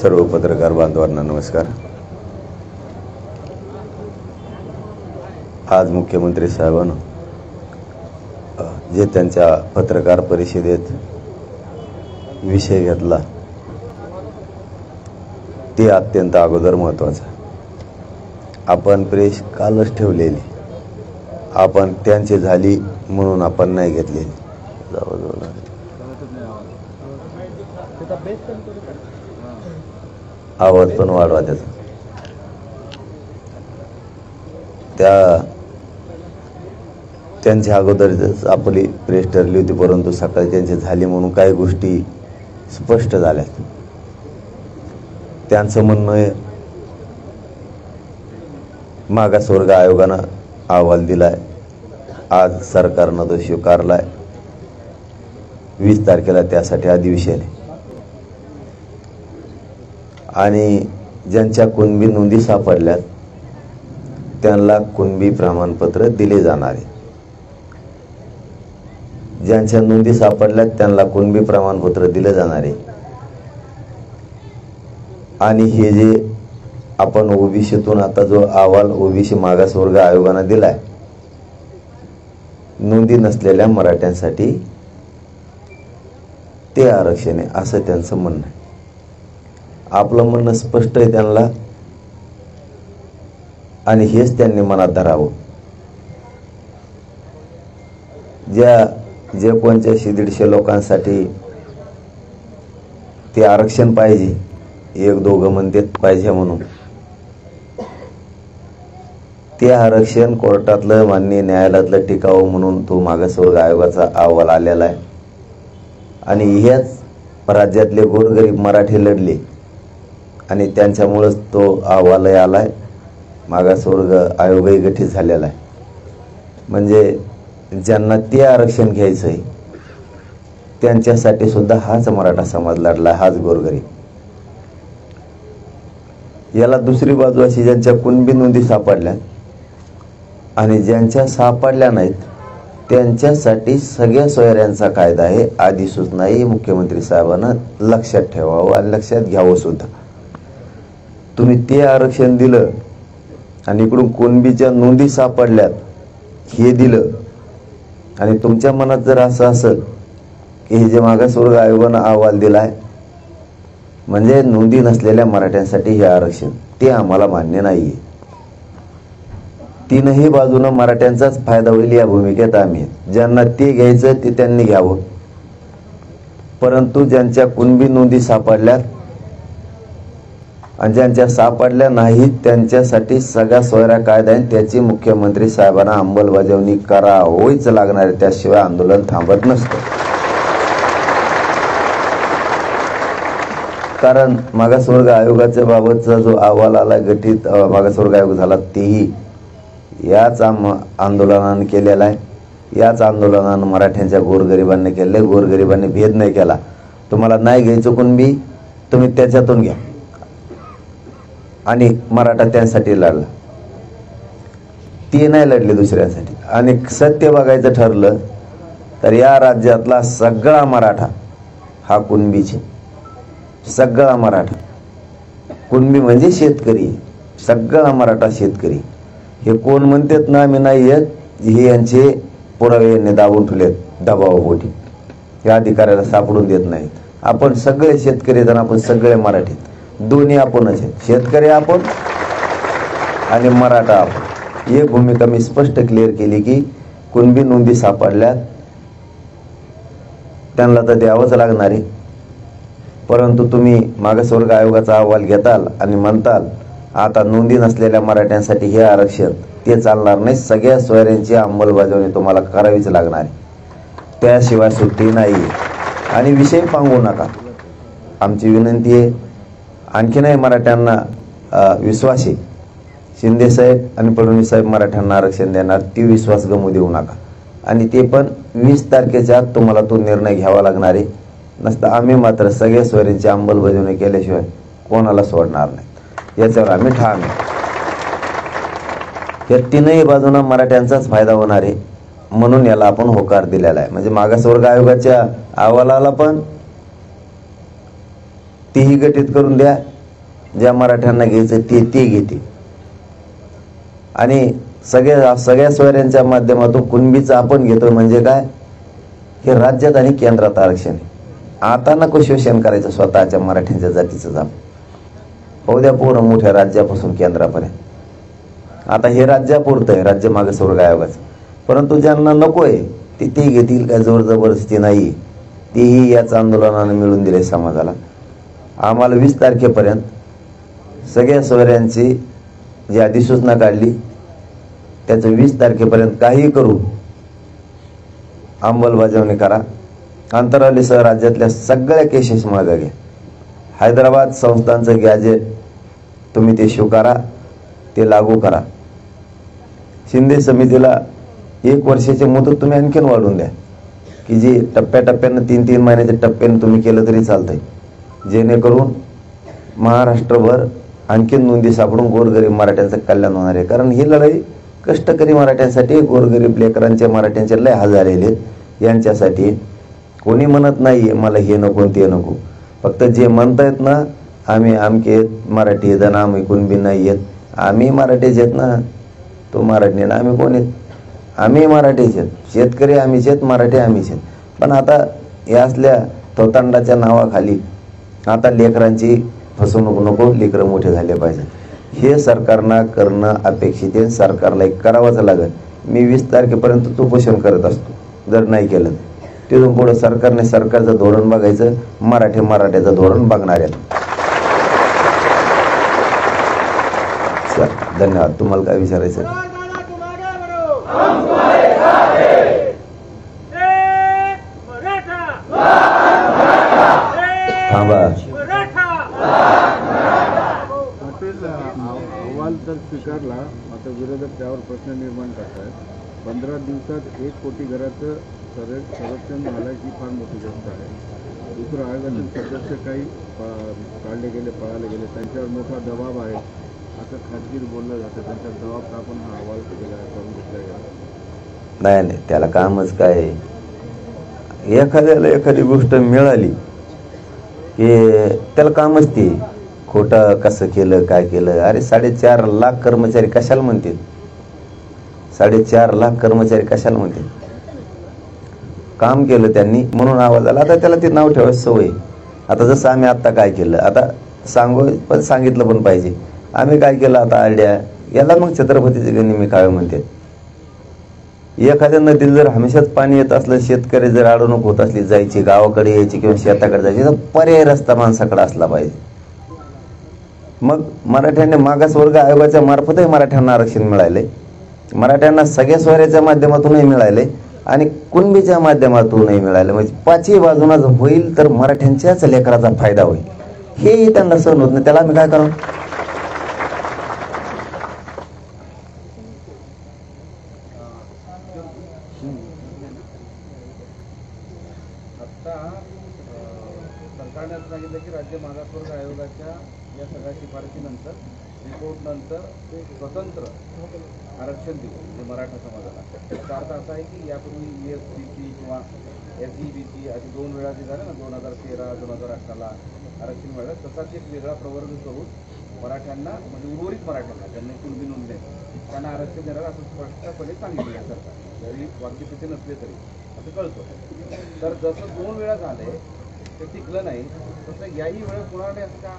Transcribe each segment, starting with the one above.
सर्व पत्रकार बांधवांना नमस्कार। आज मुख्यमंत्री साहेबांनी जे त्यांच्या पत्रकार परिषदेत विषय घेतला ते अत्यंत अगोदर महत्त्वाचं। आपण प्रेस कालच ठेवलेली, आपण त्यांची झाली म्हणून आपण नाही घेतलेली। आवाज पण वाढवा त्याचा। त्यांच्या अगोदरच आपली प्रेस ठरली होती, परंतु सकाळी त्यांची झाली म्हणून काही गोष्टी स्पष्ट झाल्या। त्यांचं म्हणणं आहे मागासवर्ग आयोगानं अहवाल दिलाय, आज सरकारनं तो स्वीकारलाय, 20 तारखेला त्यासाठी अधिवेशन आहे आणि ज्यांच्या कुणबी नोंदी सापडल्यात त्यांना कुणबी प्रमाणपत्र दिले जाणार आहे। ज्यांच्या नोंदी सापडल्यात त्यांना कुणबी प्रमाणपत्र दिले जाणार आहे आणि हे जे आपण ओबीसीतून आता जो अहवाल ओबीसी मागासवर्ग आयोगाने दिलाय, नोंदी नसलेल्या मराठ्यांसाठी ते आरक्षण आहे असं त्यांचं म्हणणं आहे। आपलं म्हणणं स्पष्ट आहे त्यांना आणि हेच त्यांनी मनात धरावं। जे कोणत्या 150 लोकांसाठी ते आरक्षण पाहिजे, 1-2 म्हणतात पाहिजे म्हणून, ते आरक्षण कोर्टातलं मान्य न्यायालयातलं टिकावं म्हणून तो मागासवर्ग आयोगाचा अहवाल आलेला आहे आणि ह्याच राज्यातले गोरगरीब मराठी लढले आणि त्यांच्यामुळेच तो अहवाल आलाय, मागासवर्ग आयोगही गठीत झालेला आहे। म्हणजे ज्यांना ते आरक्षण घ्यायचं आहे त्यांच्यासाठी सुद्धा हाच मराठा समाज लढला, हाच गोरगरीब। याला दुसरी बाजू अशी, ज्यांच्या कुणबी नोंदी सापडल्या आणि ज्यांच्या सापडल्या नाहीत त्यांच्यासाठी सगळ्या सोयऱ्यांचा कायदा आहे, अधिसूचनाही मुख्यमंत्री साहेबांना लक्षात ठेवावं आणि लक्षात घ्यावं सुद्धा। तुम्ही ते आरक्षण दिलं आणि इकडून कुणबीच्या नोंदी सापडल्यात हे दिलं आणि तुमच्या मनात जर असं असेल की हे जे मागासवर्ग आयोगानं अहवाल दिलाय म्हणजे नोंदी नसलेल्या मराठ्यांसाठी हे आरक्षण, ते आम्हाला मान्य नाहीये। तीनही बाजूनं मराठ्यांचाच फायदा होईल या भूमिकेत आम्ही। ज्यांना ते घ्यायचं ते त्यांनी घ्यावं, परंतु ज्यांच्या कुणबी नोंदी सापडल्यात आणि ज्यांच्या सापडल्या नाहीत त्यांच्यासाठी सगळा सोयरा कायदा आहे, त्याची मुख्यमंत्री साहेबांना अंमलबजावणी करावीच लागणार आहे, त्याशिवाय आंदोलन थांबत नसतं। कारण मागासवर्ग आयोगाच्या बाबतचा जो अहवाल आला, गठीत मागासवर्ग आयोग झाला, तेही याच आंदोलनाने केलेला आहे। याच आंदोलनानं मराठ्यांच्या गोरगरिबांनी केले, गोरगरिबांनी भेद नाही केला। तुम्हाला नाही घ्यायचं कुणबी, तुम्ही त्याच्यातून घ्या आणि मराठा त्यांसाठी लढला, ते नाही लढले दुसऱ्यांसाठी। आणि सत्य बघायचं ठरलं तर या राज्यातला सगळा मराठा हा कुणबीचे, सगळा मराठा। कुणबी म्हणजे शेतकरी, सगळा मराठा शेतकरी। हे कोण म्हणतात ना आम्ही नाही येत, हे यांचे पुरावे यांनी दाबून ठेवलेत दबावापोटी, या अधिकाऱ्याला सापडून देत नाहीत। आपण सगळे शेतकरी आणि आपण सगळे मराठी, दोन्ही आपणच आहेत, शेतकरी आपण आणि मराठा आपण। ही भूमिका मी स्पष्ट क्लिअर केली की कुणबी नोंदी सापडल्यात त्यांना तर द्यावंच लागणार आहे, परंतु तुम्ही मागासवर्ग आयोगाचा अहवाल घेताल आणि म्हणताल आता नोंदी नसलेल्या मराठ्यांसाठी हे आरक्षण, ते चालणार नाही। सगळ्या सोयऱ्यांची अंमलबजावणी तुम्हाला करावीच लागणार आहे, त्याशिवाय सुट्टी नाही। आणि विषय पांगू नका, आमची विनंती आहे। आणखी नाही मराठ्यांना विश्वास आहे, शिंदे साहेब आणि फडणवीस साहेब मराठ्यांना आरक्षण देणार, ती विश्वास गमू देऊ नका। आणि ते पण 20 तारखेच्या आत तुम्हाला तो निर्णय घ्यावा लागणार आहे, नसतं आम्ही मात्र सगळ्या सोयऱ्यांची अंमलबजावणी केल्याशिवाय कोणाला सोडणार नाही, याच्यावर आम्ही ठाम आहे। या तीनही बाजूंना मराठ्यांचाच फायदा होणार आहे, म्हणून याला आपण होकार दिलेला आहे। म्हणजे मागासवर्ग आयोगाच्या अहवालाला पण तीही गठीत करून द्या, ज्या मराठ्यांना घ्यायचं ते घेते. आणि सगळ्या सोयऱ्यांच्या माध्यमातून कुणबीचं आपण घेतोय म्हणजे काय, हे राज्यात आणि केंद्रात आरक्षण आहे. आता नको शोषण करायचं स्वतःच्या मराठ्यांच्या जातीचं जाप. होऊ द्या पोरं मोठ्या राज्यापासून केंद्रापर्यंत. आता हे राज्यापुरतं आहे, राज्य मागासवर्ग आयोगाचं. परंतु ज्यांना नको आहे ते घेतील, काय जोर जबरदस्ती नाही. तेही याच आंदोलनानं मिळून दिले समाजाला. आम्हाला 20 तारखेपर्यंत सगळ्या सोयऱ्यांची जी अधिसूचना काढली त्याचं 20 तारखेपर्यंत काही करून अंमलबजावणी करा. अंतरावलीसह राज्यातल्या सगळ्या केसेस मागे घ्या. हैदराबाद संस्थांचं गॅजेट तुम्ही ते स्वीकारा, ते लागू करा. शिंदे समितीला 1 वर्षाची मुदत तुम्ही आणखीन वाढवून द्या, की जी टप्प्याटप्प्यानं 3-3 महिन्याच्या टप्प्याने तुम्ही केलं तरी चालतंय, जेणेकरून महाराष्ट्रभर आणखीन नोंदी सापडून गोरगरीब मराठ्यांचं कल्याण होणार आहे. कारण ही लढाई कष्टकरी मराठ्यांसाठी, गोरगरीब लेकरांचे मराठ्यांचे लय हाल झालेले यांच्यासाठी. कोणी म्हणत नाही मला हे नको ते नको. फक्त जे म्हणतायत ना, आम्ही आमके मराठी आहेत ना, आम्ही कुणबी नाही आहेत, आम्ही मराठीच आहेत ना. तो मराठी ना, आम्ही कोण आहेत? आम्ही मराठीच आहेत. शेतकरी आम्हीच आहेत, मराठी आम्हीच आहेत. पण आता या असल्या थोतांडाच्या नावाखाली आता लेकरांची फसवणूक नको, लेकरं मोठे झाले पाहिजे. हे सरकारनं करणं अपेक्षित आहे. सरकारला एक करावंच लागेल. मी 20 तारखेपर्यंत उपोषण करत असतो. जर नाही केलं तिथून पुढे सरकारने सरकारचं धोरण बघायचं, मराठ्याचं धोरण बघणार आहेत. धन्यवाद. तुम्हाला काय विचारायचं? थांबा. अहवाल तर स्वीकारला, आता विरोधक त्यावर प्रश्न निर्माण करतात. 15 दिवसात 1 कोटी घराचं संरक्षण झालं ही फार मोठी गोष्ट आहे. दुसरं, आयोगातील सदस्य काही काढले गेले, पळाले गेले, त्यांच्यावर मोठा दबाव आहे असं खाजगीत बोललं जातं. त्यांच्या दबाव टाकून हा अहवाल करून घेतला गेला. नाही, त्याला कामच काय. एखाद्याला एखादी गोष्ट मिळाली की त्याला कामच ते खोटं कसं केलं, काय केलं. अरे 4.5 लाख कर्मचारी कशाला म्हणतील? 4.5 लाख कर्मचारी कशाला म्हणतील? काम केलं त्यांनी म्हणून आवाज आला. आता त्याला ते नाव ठेवायची सवय. आता जसं आम्ही आत्ता काय केलं, आता पण सांगितलं पण पाहिजे. आम्ही काय केलं आता आयडिया, याला मग छत्रपतीचे गणी मी काय म्हणते. एखाद्या नदीला जर हमेशाच पाणी येत असलं, शेतकरी जर अडवणूक होत असली जायची, गावाकडे यायची किंवा शेताकडे जायची, तर पर्याय रस्ता माणसाकडे असला पाहिजे. मग मराठ्यांनी मागासवर्ग आयोगाच्या मार्फतही मराठ्यांना आरक्षण मिळाले. मराठ्यांना सगळ्या सोयऱ्याच्या माध्यमातूनही मिळाले आणि कुणबीच्या माध्यमातूनही मिळाले. म्हणजे 5ही बाजूना होईल तर मराठ्यांच्याच लेकराचा फायदा होईल. हेही त्यांना सहन होत नाही. त्याला आम्ही काय करावं? आता सरकारने असं सांगितलं की राज्य मागासवर्ग आयोगाच्या या सगळ्या शिफारशीनंतर, रिपोर्टनंतर स्वतंत्र आरक्षण देऊ म्हणजे मराठा समाजाला. याचा अर्थ असा आहे की यापूर्वी ESBC किंवा SEBC अशी 2 वेळा जे झालं ना, 2013, 2018ला आरक्षण मिळालं, तसाच एक वेगळा प्रवर्ग करून मराठ्यांना, म्हणजे उर्वरित मराठ्यांना ज्यांनी कुणबी नोंदले त्यांना आरक्षण देणार असं स्पष्टपणे सांगितलं आहे सरकार. जरी वाक्यपेचे नसले तरी असं कळतं. तर जसं 2 वेळा झाले ते टिकलं नाही, तसं याही वेळेस होणार नाही असं का?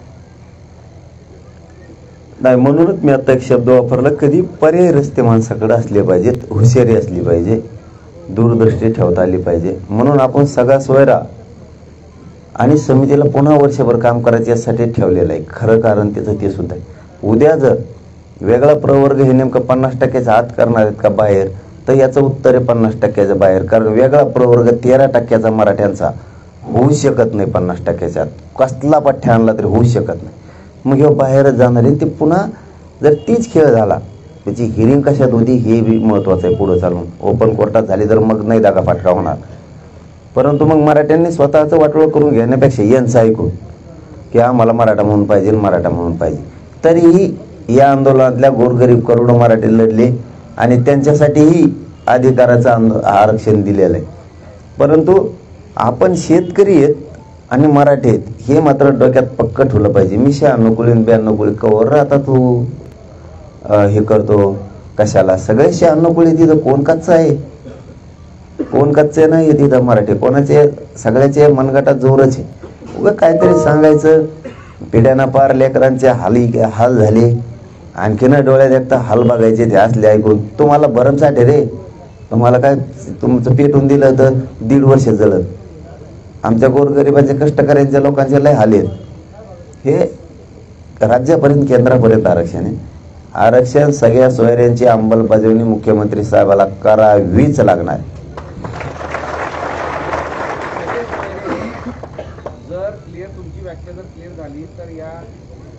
नाही, म्हणूनच मी आता एक शब्द वापरला, कधी पर्याय रस्ते माणसाकडे असले पाहिजेत, हुशारी असली पाहिजे, दूरदृष्टी ठेवता आली पाहिजे. म्हणून आपण सगळा सोयरा आणि समितीला पुन्हा वर्षभर काम करायचं यासाठी ठेवलेलं आहे. खरं कारण त्याचं ते सुद्धा आहे. उद्या जर वेगळा प्रवर्ग हे नेमकं 50% आत करणार आहेत का बाहेर, तर याचं उत्तर आहे 50% बाहेर. कारण वेगळा प्रवर्ग 13% मराठ्यांचा होऊ शकत नाही. 50% आत कसला पठ्ठ्या आणला तरी होऊ शकत नाही. मग हे बाहेरच जाणार आहे. ते पुन्हा जर तीच खेळ झाला, त्याची हिअरिंग कशात होती हे बी महत्त्वाचं आहे. पुढं चालून ओपन कोर्टात झाली तर मग नाही दागा फाटका होणार. परंतु मग मराठ्यांनी स्वतःचं वाटोळं करून घेण्यापेक्षा यांचं ऐकून की आम्हाला मराठा म्हणून पाहिजे, मराठा म्हणून पाहिजे. तरीही या आंदोलनातल्या गोरगरीब करोडो मराठी लढले आणि त्यांच्यासाठीही अधिकाराचं आरक्षण दिलेलं आहे. परंतु आपण शेतकरी आहेत, आणि मराठी आहेत हे मात्र डोक्यात पक्क ठेवलं पाहिजे. मी 96 आणि 92 कवर राहता तू हे करतो कशाला? सगळे 96 तिथं कोण कच्चं आहे? कोण कच्चे नाही तिथं मराठी कोणाचे सगळ्याचे मनगटात जोरच आहे. उगा काहीतरी सांगायचं. पिढ्याना पार लेकरांचे हाल झाले. आणखीन डोळ्यात एकटा हाल बघायचे ते असले ऐकून. तुम्हाला भरमसाठ आहे रे. तुम्हाला काय तुमचं पेटून दिलं तर 1.5 वर्ष जळत. आमच्या गोरगरिबांचे कष्टकऱ्यांच्या लोकांचे लय हाल आहेत. हे राज्यापर्यंत केंद्रापर्यंत आरक्षण आहे. आरक्षण सगळ्या सोयऱ्यांची अंमलबजावणी मुख्यमंत्री साहेबाला करावीच लागणार. जर क्लिअर तुमची व्याख्या जर क्लिअर झाली तर या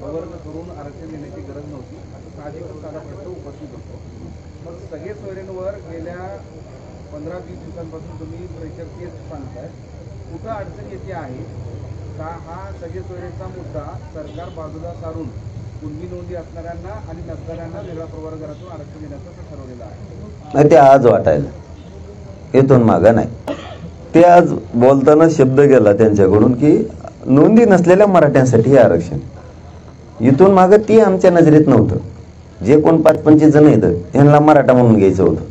गव्हर्नर करून आरक्षण देण्याची गरज नव्हती असं साहजिकच साधा प्रश्न उपस्थित होतो. मग सगळे सोयऱ्यांवर गेल्या 15-20 दिवसांपासून तुम्ही प्रेशर केस सांगताय. कुठं अडचण येते आहे का? हा सगळे सोयऱ्यांचा मुद्दा सरकार बाजूला सारून कुणबी नोंदी असणाऱ्यांना आणि नसणाऱ्यांना वेगळ्या प्रवर्गातून आरक्षण देण्याचं असं ठरवलेलं आहे. नाही ते आज वाटायला इथून मागं नाही. ते आज बोलताना शब्द गेला त्यांच्याकडून की नोंदी नसलेल्या मराठ्यांसाठी हे आरक्षण. इथून मागं ती आमच्या नजरेत नव्हतं. जे कोण 5-25 जण येतं यांना मराठा म्हणून घ्यायचं होतं.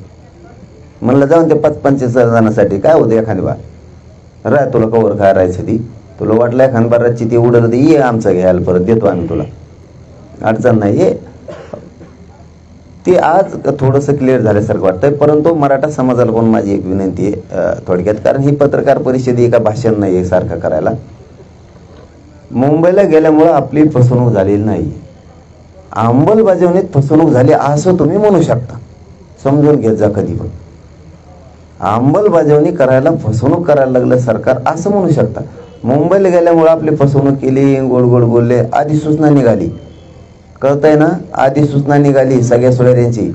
म्हणलं जाऊन ते 5-25 जणांसाठी काय होतं एखादी बार राय तुला कवर काय राहायचं ती तुला वाटलं एखाद बाराची ती उडलं ये आमचं घ्यायला परत देतो आम्ही तुला अडचण नाही. हे ते आज थोडंसं क्लिअर झाल्यासारखं वाटतंय. परंतु मराठा समाजाला पण माझी एक विनंती आहे थोडक्यात, कारण ही पत्रकार परिषद एका भाषण नाही आहे सारखं करायला. मुंबईला गेल्यामुळं आपली फसवणूक झालेली नाही. अंमलबजावणीत फसवणूक झाली असं तुम्ही म्हणू शकता. समजून घेत जा कधी पण. अंमलबजावणी करायला फसवणूक करायला लागलं सरकार असं म्हणू शकता. मुंबईला गेल्यामुळं आपली फसवणूक केली गोड गोड बोलले. आधी सूचना निघाली कळतंय ना. आधी सूचना निघाली सगळ्या सोयऱ्यांची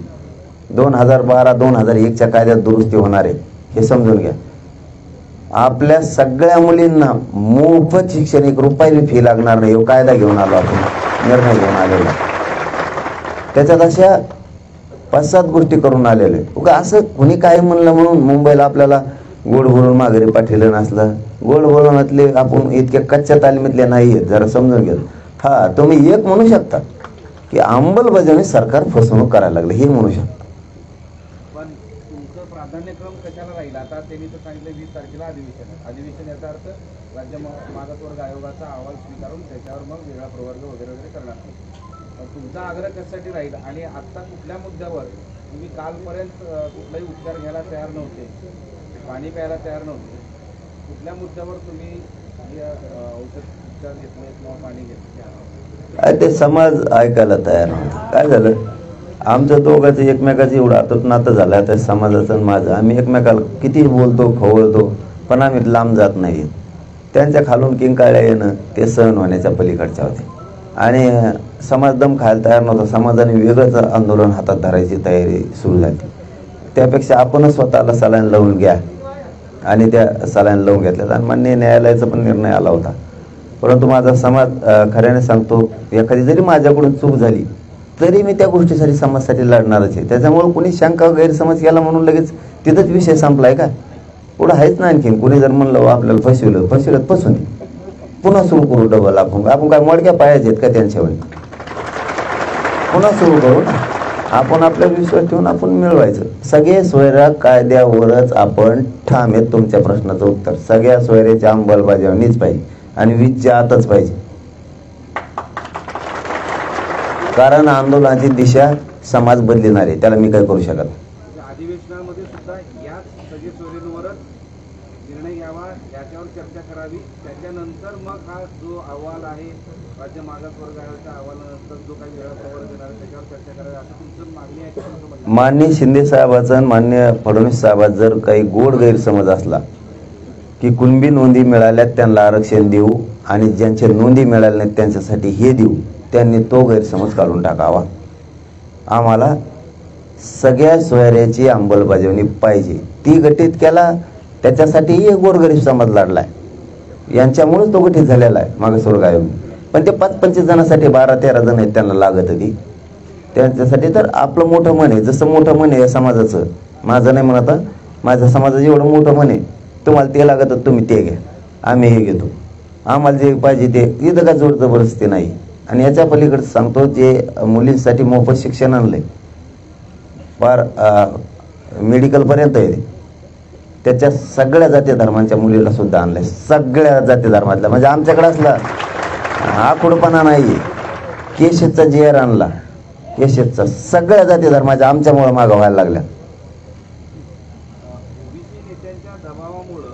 2012-2001च्या कायद्यात दुरुस्ती होणार आहे हे समजून घ्या. आपल्या सगळ्या मुलींना मोफत शिक्षण 1 रुपयाची फी लागणार नाही कायदा घेऊन आलो आपण निर्णय घेऊन आलेला. त्याच्यात अशा 5-7 गोष्टी करून आलेले. उगा असं कुणी काय म्हणलं म्हणून मुंबईला आपल्याला गोड बोलून माघारी पाठवलं नसलं. गोड बोलवण्यातले आपण इतक्या कच्च्या तालमीतले नाही आहेत जरा समजून घ्या. हा तुम्ही एक म्हणू शकता की अंमलबजावणी सरकार फसवणूक करायला लागले हे म्हणू शकता. पण तुमचं प्राधान्यक्रम कशाला राहील? आता त्यांनी तर सांगितलं 20 तारखेला अधिवेशन आहे. अधिवेशन याचा अर्थ राज्य मागासवर्ग आयोगाचा अहवाल स्वीकारून त्याच्यावर मग वेगळा प्रवर्ग वगैरे वगैरे करणार. तुमचा आग्रह कशासाठी राहील? आणि आत्ता कुठल्या मुद्द्यावर तुम्ही कालपर्यंत कुठलाही उपचार घ्यायला तयार नव्हते, पाणी प्यायला तयार नव्हते, कुठल्या मुद्द्यावर तुम्ही औषध उपचार घेतले किंवा पाणी घेतले? ते समाज ऐकायला तयार नव्हता. काय झालं आमचं दोघांचं एकमेकाचं एवढं आतून नातं झालं. त्या समाजाचं माझं आम्ही एकमेकाला किती बोलतो खवळतो पण आम्ही लांब जात नाही. त्यांच्या खालून किंकाळ्या येणं ते सहन होण्याच्या पलीकडच्या होते. आणि समाज दम खायला तयार नव्हता. समाजाने वेगळंच आंदोलन हातात धरायची तयारी सुरू झाली. त्यापेक्षा आपणच स्वतःला सलाईन लावून घ्या आणि त्या सलाईन लावून घेतल्यात. आणि माननीय न्यायालयाचा पण निर्णय आला होता. परंतु माझा समाज खऱ्याने सांगतो एखादी जरी माझ्याकडून चूक झाली तरी मी त्या गोष्टीसाठी समाजासाठी लढणारच आहे. त्याच्यामुळे कुणी शंका गैरसमज केला म्हणून लगेच तिथंच विषय संपलाय का? पुढं आहेच ना आणखीन. कुणी जर म्हणलं आपल्याला फसवलं फसून पुन्हा सुरू करू डबल. आपण काय मोडक्या पायाचे आहेत का त्यांच्यावर? पुन्हा सुरू करू ना. आपण आपला विश्वास ठेवून आपण मिळवायचं. सगळे सोयरा कायद्यावरच आपण ठाम आहेत. तुमच्या प्रश्नाचं उत्तर सगळ्या सोयऱ्याची अंमलबजावणीच पाहिजे आणि 20च्या आतच पाहिजे. कारण आंदोलनाची दिशा समाज बदलणार आहे. त्याला मी काय करू शकत. अधिवेशनामध्ये सुद्धा याच सगळे सोयरींवरच निर्णय घ्यावा, याच्यावर चर्चा करावी. त्याच्यानंतर मग हा जो अहवाल आहे राज्य मागासवर्ग आयोगाच्या अहवालानंतर जो काही वेळा प्रवर्ग देणार आहे त्याच्यावर चर्चा करावी असं तुमचं मागणी आहे? माननीय शिंदे साहेबाचा माननीय फडणवीस साहेबाचा जर काही गोड गैरसमज असला की कुणबी नोंदी मिळाल्यात त्यांना आरक्षण देऊ आणि ज्यांच्या नोंदी मिळाल्या नाहीत त्यांच्यासाठी हे देऊ, त्यांनी तो गैरसमज काढून टाकावा. आम्हाला सगळ्या सोयऱ्याची अंमलबजावणी पाहिजे. ती गठीत केला त्याच्यासाठी गोरगरीब समाज लढलाय. यांच्यामुळेच तो गठीत झालेला आहे मागासवर्ग आयोग. पण ते 5-25 जणांसाठी 12-13 जण आहेत त्यांना लागत होती त्यांच्यासाठी. तर आपलं मोठं मन आहे. जसं मोठं मन आहे या समाजाचं, माझं नाही म्हणत, माझ्या समाजाचं एवढं मोठं मन आहे. तुम्हाला ते लागत तुम्ही ते घ्या, आम्ही हे घेतो. आम्हाला जे पाहिजे ते इथं का जोर जबरदस्ती नाही. आणि याच्या पलीकडे सांगतो, जे मुलींसाठी मोफत शिक्षण आणलंय फार मेडिकलपर्यंत आहे, त्याच्या सगळ्या जाती धर्मांच्या मुलीला सुद्धा आणलंय, सगळ्या जाती धर्मातल्या. म्हणजे आमच्याकडे असला आखूडपणा नाही. केशेदचा JR आणला, केशेदचा सगळ्या जाती धर्माच्या आमच्यामुळे मागं व्हायला लागल्या. ओबीसी नेत्यांच्या दबावामुळं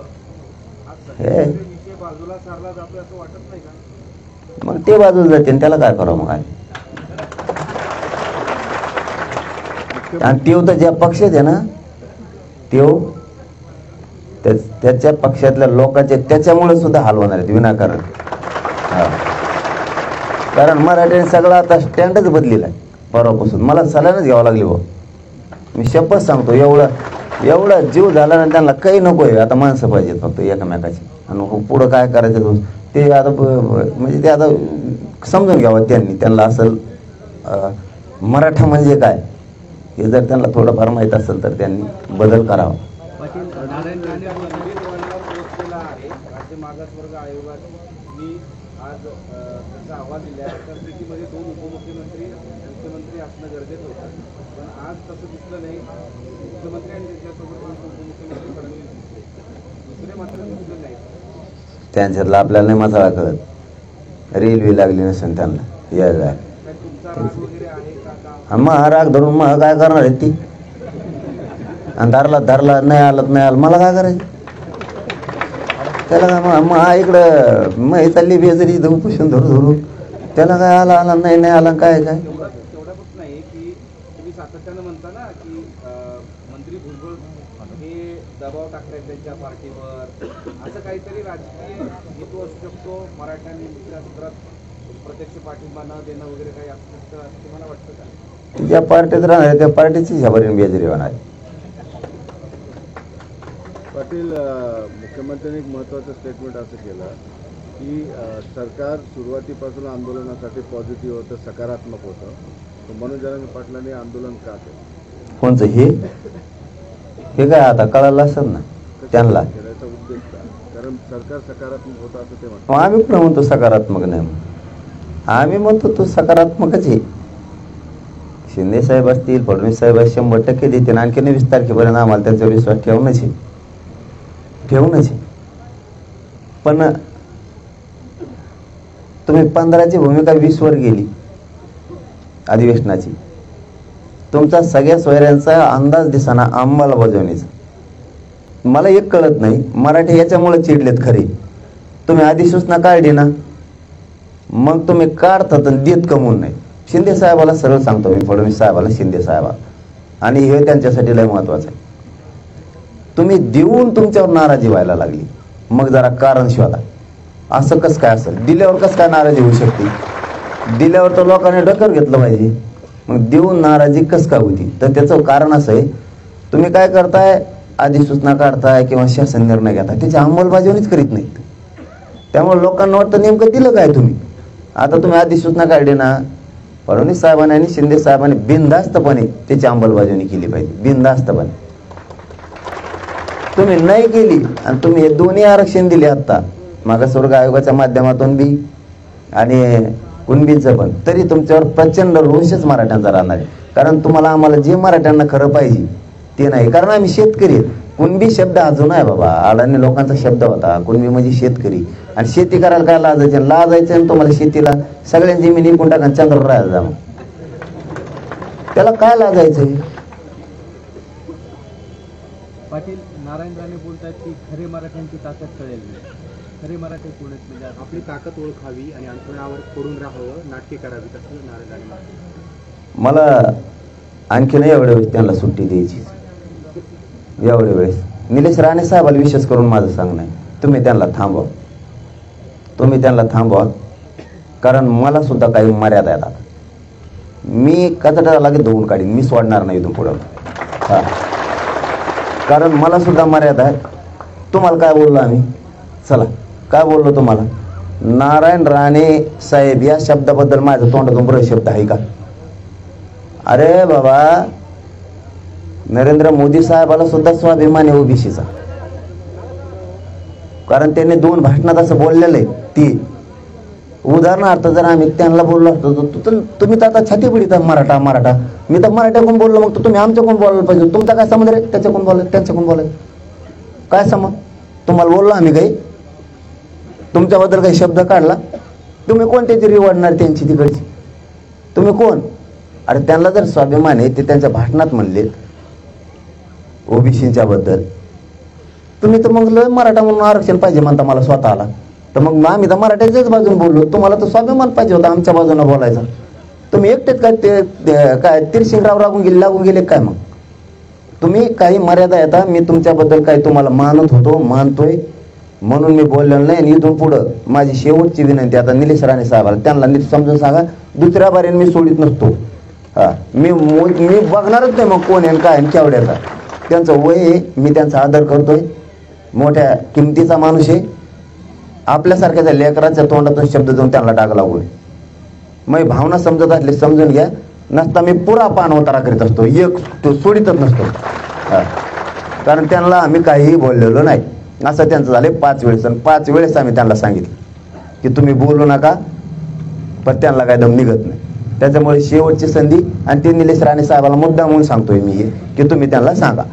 आज हे विषय बाजूला सारला जातोय असं वाटत नाही का? मग ते बाजूला जाते, त्याला काय करावं मग. आणि तेव तर ज्या पक्षात आहे ना, तेव त्याच्या पक्षातल्या लोकांचे त्याच्यामुळे सुद्धा हाल होणार आहेत विनाकारण. कारण मराठ्याने सगळा आता स्टँडच बदलेला आहे परवापासून. मला सलानच घ्यावं लागली भाऊ, मी शपथ सांगतो. एवढा जीव झाला ना त्यांना, काही नको आहे आता, माणसं पाहिजेत फक्त एकमेकाची. आणि पुढं काय करायचं ते आता म्हणजे ते आता समजून घ्यावं त्यांना असं मराठा म्हणजे काय हे जर त्यांना थोडंफार माहीत असेल तर त्यांनी बदल करावा. नारायण राणे उमेदवारांवर पोस्ट केला आहे. राज्य मागासवर्ग आयोगाने आज त्याचा अहवाल दिला आहे. त्या स्थितीमध्ये 2 उपमुख्यमंत्री मुख्यमंत्री असणं गरजेचं होतं, पण आज तसं दिसलं नाही. मुख्यमंत्री आणि त्याच्यासोबत 2 उपमुख्यमंत्री फडणवीस दिसले, दुसरे मात्र दिसले नाही. त्यांच्यातला आपल्याला नाही मसाला कळत. रेल्वे लागली नसेल त्यांना यायला. काय तुमचा राग वगैरे आहे का? मग राग धरून मग काय करणार आहे ती. आणि धरला नाही आलं मला काय करायचं त्याला. काय मग हा इकडं मग चालली बेजरी उपोषण धरू त्याला काय आला नाही आला काय तेवढंच नाही की तुम्ही सातत्यानं म्हणता ना की मंत्री भुजबळ हे दबाव टाकतायत त्यांच्या पार्टीवर, असं काहीतरी राजकीय हेतू असू शकतो. मराठ्यांनी दुसऱ्या सूत्रात प्रत्यक्ष पाठिंबा न देणं वगैरे काही असू शकतं असं तुम्हाला वाटतं का? ज्या पार्टीत राहणार त्या पार्टीची झबरीन बेजरी होणार. पाटील, मुख्यमंत्र्यांनी एक महत्त्वाचं स्टेटमेंट असं केलं की सरकार सुरुवातीपासून आंदोलनासाठी पॉझिटिव्ह होतं, सकारात्मक होतं, म्हणून जरांगे पाटलांनी आंदोलन का केलं? कोणचं हे काय आता कळालं असेल ना त्यांना. करायचा उद्देश काय? कारण सरकार सकारात्मक होतं असं ते म्हणतात. आम्ही पण म्हणतो सकारात्मक नाही, आम्ही म्हणतो तो सकारात्मकच आहे. शिंदे साहेब असतील, फडणवीस साहेब 100% देतील. आणखी 20 तारखेपर्यंत आम्हाला त्यांच्यावर विश्वास ठेवूनच आहे. पण तुम्ही 15ची भूमिका 20 वर गेली अधिवेशनाची. तुमचा सगळ्या सोयऱ्यांचा अंदाज दिसाना अंमलबजावणीचा. मला एक कळत नाही, मराठी याच्यामुळे चिडलेत खरे. तुम्ही अधिसूचना काढली ना, मग तुम्ही काढतात आणि देत कमवून नाही. शिंदे साहेबाला सरळ सांगतो मी, फडणवीस साहेबाला, शिंदे साहेबाला, आणि हे त्यांच्यासाठी लय महत्वाचं आहे. तुम्ही देऊन तुमच्यावर नाराजी व्हायला लागली, मग जरा कारण शोधा. असं कसं काय असेल? दिल्यावर कसं काय नाराजी होऊ शकते? दिल्यावर तर लोकांनी डकर घेतलं पाहिजे. मग देऊन नाराजी कसं काय होती? तर त्याचं कारण असं आहे, तुम्ही काय करताय, अधिसूचना काढताय किंवा शासन निर्णय घेताय, त्याची अंमलबजावणीच करीत नाहीत. त्यामुळे लोकांना वाटतं नेमकं दिलं काय तुम्ही. आता तुम्ही अधिसूचना काढली ना, फडणवीस साहेबांनी आणि शिंदे साहेबांनी बिनधास्तपणे त्याची अंमलबजावणी केली पाहिजे, बिनधास्तपणे. तुम्ही नाही केली आणि तुम्ही हे दोन्ही आरक्षण दिले आता, मागासवर्ग आयोगाच्या माध्यमातून बी आणि कुणबीचं पण, तरी तुमच्यावर प्रचंड रोषच मराठ्यांचा राहणार आहे. कारण तुम्हाला आम्हाला जे मराठ्यांना खरं पाहिजे ते नाही. कारण आम्ही शेतकरी आहेत. कुणबी शब्द अजून आहे बाबा, अडाणी लोकांचा शब्द होता. कुणबी म्हणजे शेतकरी, आणि शेती करायला काय लाजायचं आणि तुम्हाला शेतीला सगळ्यांची जमीन विकून टाका, चंद्र राहायला जा. त्याला काय लाजायचं? पाटील, नारायण राणे बोलतात की खरे मराठ्यांची ताकद कळेल नाही. खरे मराठी कोण आहेत, म्हणजे आपली ताकद ओळखावी आणि अंतरावर पडून राहावं, नाटके करावी, असं नारायण राणे म्हणतात. मला आणखीन एवढ्या वेळेस त्यांना सुट्टी द्यायची. एवढ्या वेळेस निलेश राणे साहेबाला विशेष करून माझं सांगणं आहे, तुम्ही त्यांना थांबवा. कारण मला सुद्धा काही मर्यादा आहेत. आता मी कचरा लागेल धुवून काढीन, मी सोडणार नाही इथून पुढं. हा, कारण मला सुद्धा मर्यादा आहे. तुम्हाला काय बोललो आम्ही? चला, काय बोललो तुम्हाला? नारायण राणे साहेब या शब्दाबद्दल माझ्या तोंडातून बरेच शब्द आहे का? अरे बाबा, नरेंद्र मोदी साहेबाला सुद्धा स्वाभिमान आहे ओबीसीचा. कारण त्यांनी 2 भाषणात असं बोललेलं आहे. ती उदाहरणार्थ जर आम्ही त्यांना बोललो असतो तर तुम्ही तर आता छाती पिढीत मराठा मराठा, मी तर मराठ्याकडून बोललो, मग तर तुम्ही आमच्याकडून बोलायला पाहिजे. तुमचा काय संबंध रे त्याच्याकडून बोलायचं त्यांच्याकडून बोलायचं, काय संबंध? तुम्हाला बोललो आम्ही काही, तुमच्याबद्दल काही शब्द काढला, तुम्ही कोणत्याची रिवडणार त्यांची तिकडची, तुम्ही कोण? अरे त्यांना जर स्वाभिमान आहे, ते त्यांच्या भाषणात म्हणले ओबीसीच्या बद्दल, तुम्ही तर मग लय मराठा म्हणून आरक्षण पाहिजे म्हणता मला स्वतःला, तर मग आम्ही तर मराठ्याच्याच बाजून बोललो. तुम्हाला तर स्वाभिमान पाहिजे होता आमच्या बाजूने बोलायचा. तुम्ही एकटेच काय ते काय तिरशिंगराव लागून गेले काय? मग तुम्ही काही मर्यादा येता. मी तुमच्याबद्दल काय तुम्हाला मानतोय म्हणून मी बोललेलो नाही. आणि इथून पुढं माझी शेवटची विनंती आता निलेश राणे साहेबाला, त्यांना नीट समजून सांगा, दुसऱ्या बारीने मी सोडित नसतो. मी बघणारच नाही मग कोण आहे काय केवढ्याचा. त्यांचं वय आहे, मी त्यांचा आदर करतोय, मोठ्या किमतीचा माणूस आहे. आपल्यासारख्या लेकराच्या तोंडातून शब्द देऊन त्यांना टाक लागू नये. मग भावना समजत असले समजून घ्या, नसता मी पुरा पाणवतारा करीत असतो, एक सोडितच नसतो. कारण त्यांना आम्ही काहीही बोललेलो नाही. असं त्यांचं झालं 5 वेळेस, आणि 5 वेळेस आम्ही त्यांना सांगितलं की तुम्ही बोलू नका, पण त्यांना काय दम निघत नाही. त्याच्यामुळे शेवटची संधी, आणि ते निलेश राणे साहेबाला मुद्दा म्हणून सांगतोय मी की तुम्ही त्यांना सांगा,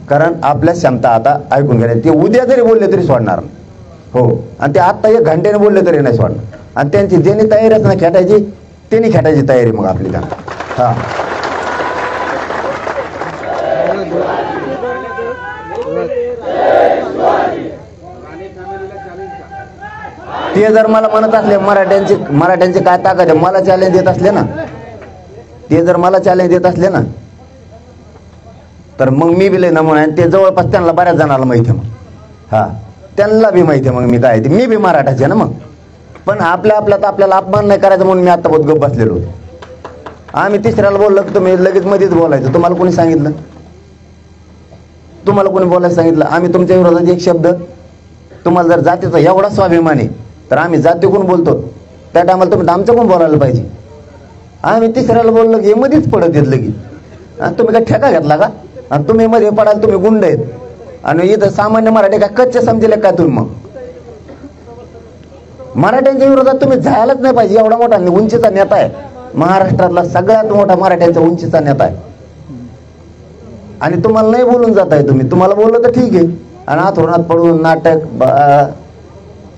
कारण आपल्या क्षमता आता ऐकून घ्या. ते उद्या जरी बोलले तरी सोडणार नाही. हो, आणि ते आत्ता 1 घंट्याने बोलले तरी नाही सोडणार. आणि त्यांची ज्यांनी तयारी असणार खेटायची त्यांनी खेटायची तयारी मग आपली त्यांना. हां, ते जर मला म्हणत असले मराठ्यांचे काय ताकद आहे, मला चॅलेंज देत असले ना, ते जर मला चॅलेंज देत असले ना, तर मग मी बी लय नमुना आहे. ते जवळपास त्यांना बऱ्याच जणांना माहिती आहे. मग त्यांना बी माहिती आहे मग मी काय ते, मी बी मराठाचे ना. मग पण आपल्यात आपल्याला अपमान नाही करायचा म्हणून मी आता बहुत गप्प बसलेलो होतो. आम्ही तिसऱ्याला बोललो की तुम्ही लगेच मध्येच बोलायचं. तुम्हाला कोणी सांगितलं? तुम्हाला कोणी बोलायला सांगितलं? आम्ही तुमच्या विरोधात एक शब्द, तुम्हाला जर जातीचा एवढा स्वाभिमान आहे तर आम्ही जातीकडून बोलतो, त्या टायमाला तुम्ही आमच्याकडून बोलायला पाहिजे. आम्ही तिसऱ्याला बोललो की हे मध्येच पडत येत लगी. आणि तुम्ही काय ठेका घेतला का? आणि तुम्ही मध्ये पडाल, तुम्ही गुंड आहेत. आणि इथं सामान्य मराठी काय कच्चे समजले काय तुम्ही? मग मराठ्यांच्या विरोधात तुम्ही जायलाच नाही पाहिजे. एवढा मोठा उंचीचा नेता आहे, महाराष्ट्रातला सगळ्यात मोठा मराठ्यांचा उंचीचा नेता आहे, आणि तुम्हाला नाही बोलून जाताय. तुम्हाला बोललं तर ठीक आहे. आणि आथरुणात पडून नाटक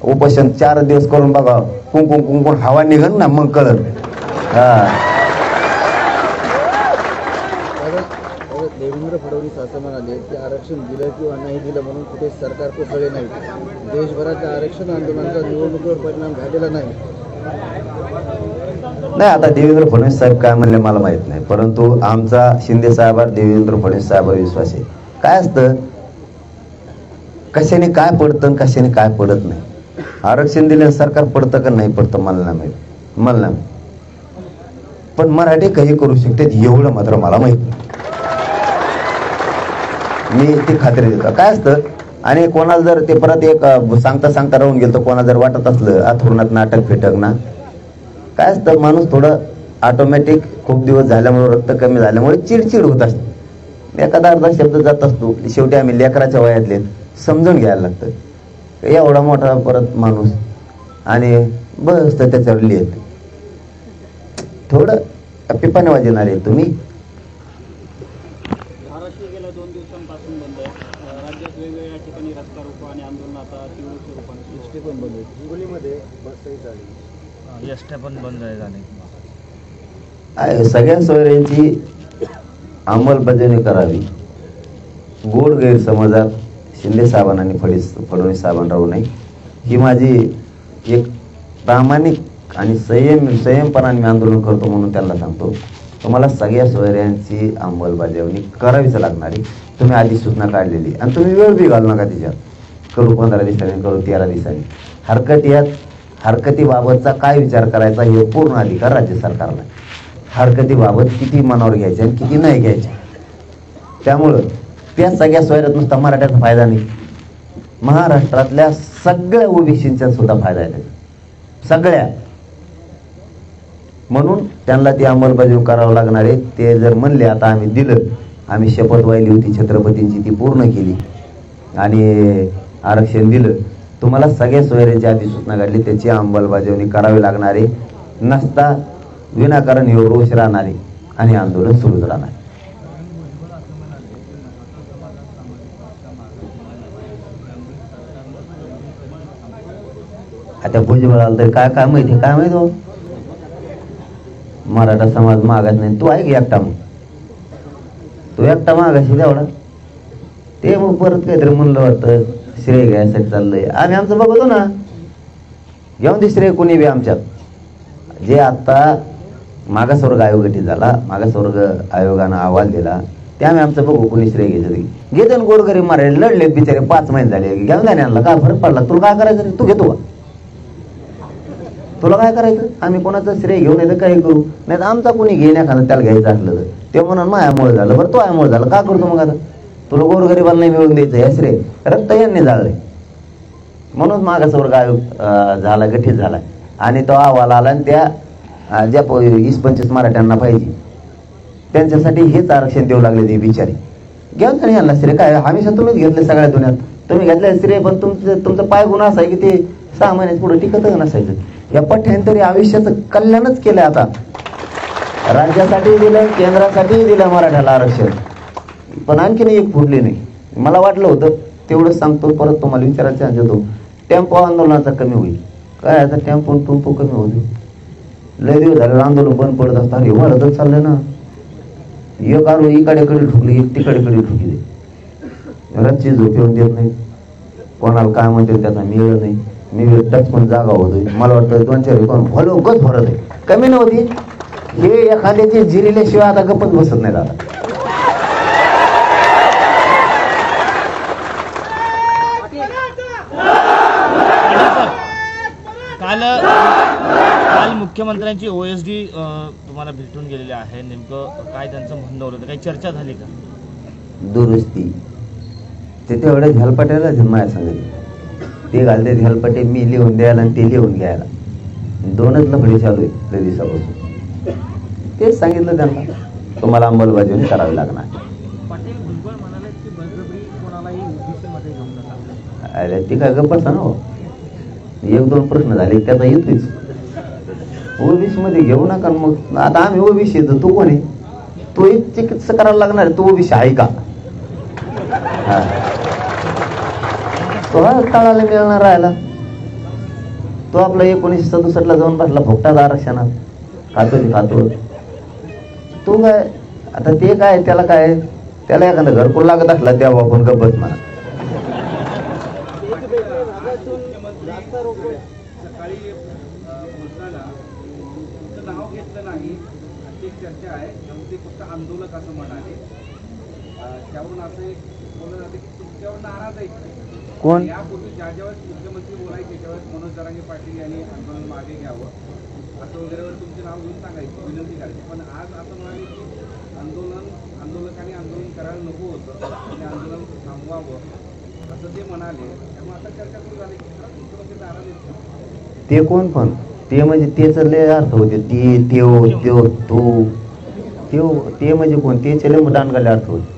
उपोषण 4 दिवस करून बघा, कुंकुम हवा निघन ना, मग कळत. देवेंद्र फडणवीस असं म्हणाले की आरक्षण दिलं किंवा नाही दिलं म्हणून कुठे सरकार कोसळले नाही. देशभराच्या आरक्षण आंदोलनाचा निवडणुकीवर परिणाम झालेला नाही. आता देवेंद्र फडणवीस साहेब काय म्हणले मला माहित नाही, परंतु आमचा शिंदे साहेबांवर देवेंद्र फडणवीस साहेबांवर विश्वास आहे. काय असतं, कशाने काय पडतं आणि कशाने काय पडत नाही. आरक्षण दिलं सरकार पडतं का नाही पडतं मला नाही माहित, मला नाही. पण मराठी काही करू शकते एवढं मात्र मला माहित नाही. मी ती खात्री देतो. काय असतं, आणि कोणाला जर ते परत एक सांगता राहून गेलं तर कोणाला जर वाटत असलं आथरुणात नाटक फिटक ना, काय असतं, माणूस थोडं ऑटोमॅटिक खूप दिवस झाल्यामुळे, रक्त कमी झाल्यामुळे चिडचिड होत असते. एखादा अर्धा शब्द जात असतो. शेवटी आम्ही लेकराच्या वयातले, समजून घ्यायला लागतं. एवढा मोठा परत माणूस आणि बस तर त्याच्यावर लिहित थोडं पिपाने वाजणार आहे तुम्ही. महाराष्ट्र गेल्या 2 दिवसांपासून बंद आहे. राज्यात वेगवेगळ्या ठिकाणी रस्ता रोको आणि आंदोलन आता तीव्र स्वरूपाने एसटी पण बंद आहे. हिंगोलीमध्ये बसही झाली, एसट्या पण बंद आहे झाले. सगळ्या सोयऱ्यांची अंमलबजावणी करावी. गोड गैरसमजात शिंदे साहेबांना आणि फडणवीस साहेबांना राहू नये, ही माझी एक प्रामाणिक आणि संयमपणाने मी आंदोलन करतो म्हणून त्यांना सांगतो. तुम्हाला सगळ्या सोयऱ्यांची अंमलबजावणी करावीच लागणारी. तुम्ही आधी सूचना काढलेली, आणि तुम्ही वेळ बी घालू नका त्याच्यात. करू 15 दिवसांनी, करू 13 दिवसांनी. हरकतीबाबतचा काय विचार करायचा हे पूर्ण अधिकार राज्य सरकारला. हरकतीबाबत किती मनावर घ्यायचे आणि किती नाही घ्यायचे. त्यामुळं त्या सगळ्या सोयऱ्यात नुसता मराठ्याचा फायदा नाही, महाराष्ट्रातल्या सगळ्या ओबीसींचा सुद्धा फायदा आहे, सगळ्या. म्हणून त्यांना ती अंमलबजावणी करावं लागणार आहे. ते जर म्हणले आता आम्ही दिलं, आम्ही शपथ वाहिली होती छत्रपतींची ती पूर्ण केली आणि आरक्षण दिलं, तुम्हाला सगळ्या सोयऱ्यांची अधिसूचना काढली, त्याची अंमलबजावणी करावी लागणार आहे. नसता विनाकारण हे रोष राहणार आहे आणि आंदोलन सुरूच राहणार. आता भुजबळ आला तर काय काय माहिती, काय माहिती हो. मराठा समाज मागास नाही, तू आहे की एकटा, मग तू एकटा मागाशी तेवढा. ते मग परत काहीतरी म्हणलं वाटतं श्रेय घ्यायसाठी चाललंय. आम्ही आमचं बघतो ना, घेऊन ते श्रेय कोणी बी आमच्यात. जे आता मागासवर्ग आयोग गठीत झाला, मागासवर्ग आयोगानं अहवाल दिला, ते आम्ही आमचं बघू कोणी श्रेय घ्यायचं घेतो. गोरगरीब मारायला लढलेत बिचारे 5 महिने झाले, घेऊन जाणे आणला काय फरक पडला. तुला काय करायचं, तू घेतो का, तुला काय करायचं. आम्ही कोणाचं श्रेय घेऊन येतं काही करू, नाही तर आमचा कोणी घेण्या एखादं त्याला घ्यायचं असलं तर ते म्हणून मायामुळे झालं. बरं तो यामुळे झालं, का करतो मग आता. तुला गोरगरिबाला नाही मिळून द्यायचं हे श्रेय, रक्त यांनी जाळलंय म्हणून मागासवर्ग आयोग झाला, गठीत झाला. आणि तो अहवाल आला आणि त्या ज्या 20-25 मराठ्यांना पाहिजे त्यांच्यासाठी हेच आरक्षण देऊ लागले ते बिचारे. घेऊन नाही आणला श्रेय काय, हमेशा तुम्हीच घेतले सगळ्या दुनियात, तुम्ही घेतले श्रेय. पण तुमचं पाय गुण असा आहे की ते 6 महिन्यात पुढे टिकत नसायचं. या पठ्यांतरी आयुष्याचं कल्याणच केलंय. आता राज्यासाठी दिलं, केंद्रासाठी दिलं मराठ्याला आरक्षण, पण आणखीन एक फुटली नाही. मला वाटलं होतं तेवढंच सांगतो, परत तुम्हाला विचारायचं देतो. टेम्पो आंदोलनाचा कमी होईल काय, आता टेम्पो कमी होते. लय दिवस झाले आंदोलन बंद पडत असतात, हे वाढतच चाललंय ना. एक आरो इकडे ठुकली, एक तिकडे ठुकली, रातची झोप येऊन देत नाही, कोणाला काय म्हणते त्याचा मिळत नाही. मी टच पण जागा होतोय, मला वाटतं 2-4 भलोगच भरत आहे, कमी नव्हती. हे एखाद्याची जिरिल्याशिवाय आता गप्पच बसत नाही दादा. काल मुख्यमंत्र्यांची OSD तुम्हाला भेटून गेलेली आहे, नेमकं काय त्यांचं म्हणणं होतं, काही चर्चा झाली का. दुरुस्ती ते तेवढ्या झलपट्याला माझ्या सांगितलं, ते घालते झलपटे मी लिहून द्यायला आणि ते लिहून घ्यायला, 2च लफडे चालू आहेत त्या दिवसापासून. तेच सांगितलं त्यांना, तुम्हाला अंमलबजावणी करावी लागणार. अरे ती काय गप्पा सांगा, 1-2 प्रश्न झाले त्याचा येतोच. ओबीसी मध्ये घेऊ नका. मग आता आम्ही ओबीसी येतो, तू कोण आहे, तो एक चिकित्सा करायला लागणार, तू ओबीसी आहे का. तो हा तळाला मिळणार राहिला, तो आपला 1967 ला जाऊन बसला फुकटात आरक्षणात, खातो. तो काय आता ते काय, त्याला काय, त्याला एखादं घरकुल लागत असला तेव्हा आपण गप्पच म्हणा. सकाळी म्हटलं तुमचं नाव घेतलं नाही, अशी एक चर्चा आहे, ते फक्त आंदोलक असं म्हणाले. त्यावरून असं एक बोललं जाते की तुमच्यावर नाराज आहे कोण. यापूर्वी ज्यावेळेस मुख्यमंत्री बोलायचे त्यावेळेस मनोज जरांगे पाटील यांनी आंदोलन मागे घ्यावं असं वगैरे तुमचे नाव घेऊन सांगायचे, विनंती करायची. पण आज असं म्हणाले की आंदोलकांनी आंदोलन करायला नको होतं आणि आंदोलन थांबवावं असं ते म्हणाले. त्यामुळे आता चर्चा सुरू झाली की मुख्यमंत्री नाराज आहेत. ते कोण पण, ते म्हणजे तेच लय अर्थ होते, ते म्हणजे कोण, ते लय दांडगाले अर्थ होते.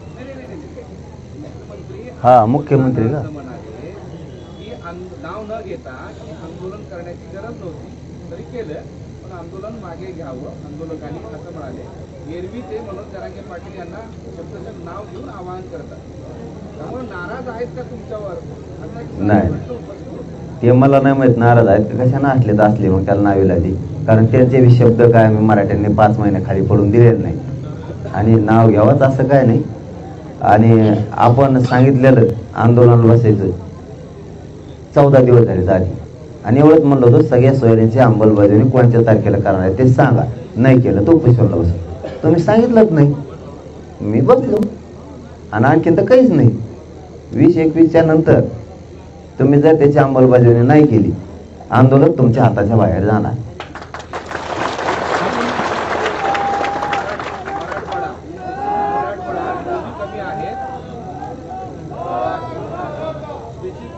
हा मुख्यमंत्री का म्हणाले की नाव न घेता आंदोलन करण्याची गरज नव्हती, तरी केलं, पण आंदोलन मागे घ्यावं आंदोलकांनी असं म्हणाले. एरवी ते मनोज जरांगे पाटील यांना शब्दाचं नाव घेऊन आवाहन करतात, त्यामुळे नाराज आहेत का तुमच्यावर नाही. ते मला नाही माहित नाराज आहेत का कशाने असले तर असले, मग त्याला नावे लागली. कारण त्यांचे शब्द काय आम्ही मराठ्यांनी 5 महिने खाली पडून दिलेले नाही, आणि नाव घ्यावंच असं काय नाही. आणि आपण सांगितलेलं आंदोलनाला बसायचं 14 दिवस झाले आधी, आणि एवढंच म्हणलं होतं सगळ्या सोयऱ्यांची अंमलबजावणी कोणत्या तारखेला करणार आहे ते सांगा. नाही केलं तो पिशवरला बस, तुम्ही सांगितलंच नाही, मी बसलो. आणि आणखीन तर काहीच नाही. 20-21च्या नंतर तुम्ही जर त्याची अंमलबजावणी नाही केली, आंदोलन तुमच्या हाताच्या बाहेर जाणार.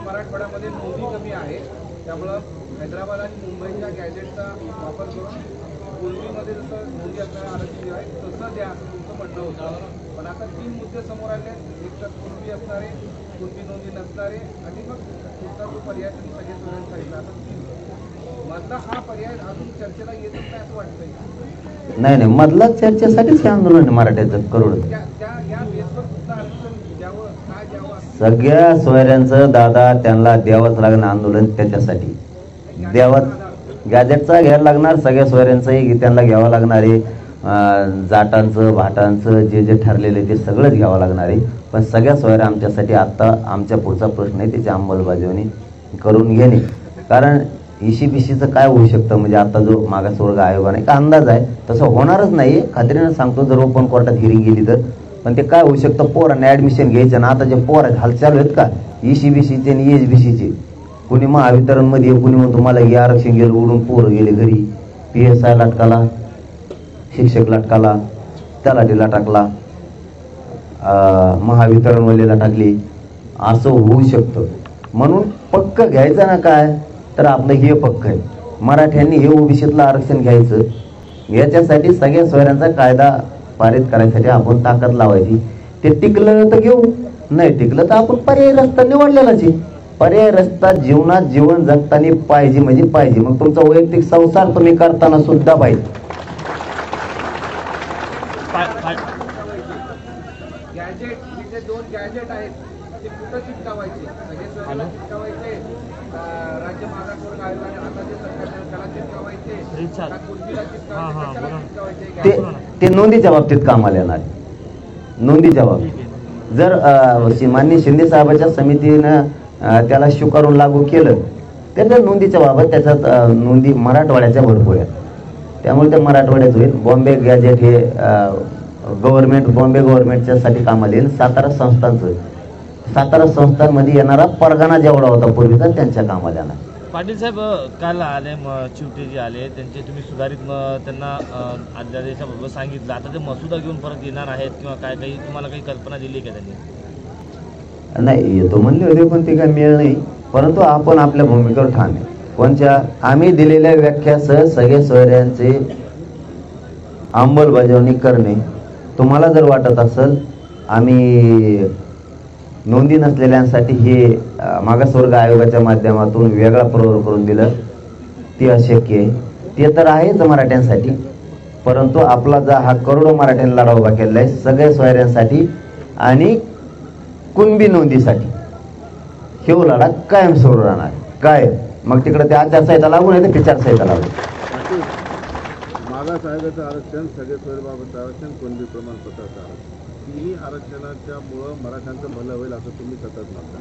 मराठवाड्यामध्ये नोंदी कमी आहे, त्यामुळं हैदराबाद आणि मुंबईच्या गॅजेटचा वापर करून पूर्वीमध्ये जसं नोंदी असणारं आरक्षण आहे तसं द्या तुमचं म्हणणं होतं. पण आता 3 मुद्दे समोर आले. एक तर पूर्वी असणारे कुणबी नोंदी नसणारे आणि मग पुढचा जो पर्याय तुम्ही सगळे सोडून सांगितला आता मधला हा पर्याय अजून चर्चेला येतच नाही असं वाटतंय. नाही नाही, मधला चर्चेसाठीच हे आंदोलन आहे मराठ्याचं करोड. या बेसवर सुद्धा आरक्षण द्यावं काय द्यावं सगळ्या सोयऱ्यांचं दादा त्यांना द्यावंच लागणार आंदोलन त्याच्यासाठी द्यावं. गॅजेटचा घ्यायला लागणार, सगळ्या सोयऱ्यांचंही त्यांना घ्यावं लागणार आहे. जाटांचं भाटांचं जे जे ठरलेलं ते सगळंच घ्यावं लागणार आहे. पण सगळ्या सोयऱ्या आमच्यासाठी आत्ता आमच्या पुढचा प्रश्न आहे त्याची अंमलबजावणी करून घेणे. कारण ईशीबीशीचं काय होऊ शकतं म्हणजे आता जो मागासवर्ग आयोगाने का अंदाज आहे तसं होणारच नाही. खात्रीनं सांगतो जर ओपन कोर्टात हिअरिंग गेली तर. पण ते काय होऊ शकतं, पोरांना ॲडमिशन घ्यायचं ना आता जे पोर आहेत हाल चालू आहेत का ईशीबीसीचे आणि EHBCचे. कुणी महावितरणमध्ये कुणी म्हणतो मला हे आरक्षण गेलं उडून पोरं गेले घरी. PSI लाटकाला, शिक्षक लाटकाला, तलाठीला टाकला, महावितरणवालेला टाकली, असं होऊ शकतं. म्हणून पक्क घ्यायचं ना काय तर आपलं हे पक्क आहे. मराठ्यांनी हे ओबीसीतलं आरक्षण घ्यायचं. याच्यासाठी सगळ्या सोयऱ्यांचा कायदा पारित करायसाठी आपण ताकद लावायची. ते टिकलं तर घेऊ, नाही टिकलं तर आपण पर्यायी रस्ता निवडलेलाच आहे. पर्यायी रस्ता जीवनात जीवन जगताना पाहिजे म्हणजे पाहिजे. मग तुमचा वैयक्तिक संसार तुम्ही करताना सुद्धा पाहिजे. गॅजेट जे 2 गॅजेट आहेत ते कुठं चिटकावायचे, सगळे सोयऱ्याला चिटकावायचे, राज्य मागासवर्ग आयोगाने आता जे सरकार त्याला चिटकावायचे, का कुणबीला चिटकावायचे, कशाला चिटकावायचे? ते नोंदीच्या बाबतीत कामाला येणार. नोंदीच्या बाबतीत जर माननीय शिंदे साहेबाच्या समितीनं त्याला स्वीकारून लागू केलं तर त्या नोंदीच्या बाबत त्याच्यात नोंदी मराठवाड्याच्या भरपूर आहेत. त्यामुळे ते मराठवाड्यात होईल. बॉम्बे गॅजेट हे बॉम्बे गव्हर्नमेंटच्या साठी कामाला येईल. सातारा संस्थांमध्ये येणारा परगाणा जेवढा होता पूर्वीचा त्यांच्या कामाला येणार. पाटील साहेब काल आले चिवटे जे आले त्यांचे तुम्ही सुधारित त्यांना अध्यादेशाबाबत सांगितलं. आता ते मसुदा घेऊन परत येणार आहेत किंवा काय काही तुम्हाला काही कल्पना दिली का त्यांनी? नाही येतो म्हणले होते पण ते काही मिळेल नाही. परंतु आपण आपल्या भूमिकेवर ठाम आहे. कोणत्या आम्ही दिलेल्या व्याख्यासह सगळे सोयऱ्यांचे अंमलबजावणी करणे. तुम्हाला जर वाटत असेल आम्ही नोंदी नसलेल्यांसाठी हे मागासवर्ग आयोगाच्या माध्यमातून वेगळा प्रवर्ग करून दिलं ते अशक्य आहे. ते तर आहेच मराठ्यांसाठी, परंतु आपला जा हा करोडो मराठ्यांना लढा उभा केलेला आहे सगळ्या सोयऱ्यांसाठी आणि कुणबी नोंदीसाठी. हे लढा कायम सुरू राहणार कायम. मग तिकडे ते आचारसंहिता लागू नाही तर विचारसंहिता लागू. मागास आयोगाचं आरक्षण, सगळे सोयीबाबतचं आरक्षण, कुणबी प्रमाणपत्राचं आरक्षण, तिन्ही आरक्षणाच्या मुळे मराठ्यांचं भलं होईल असं तुम्ही सतत म्हणता.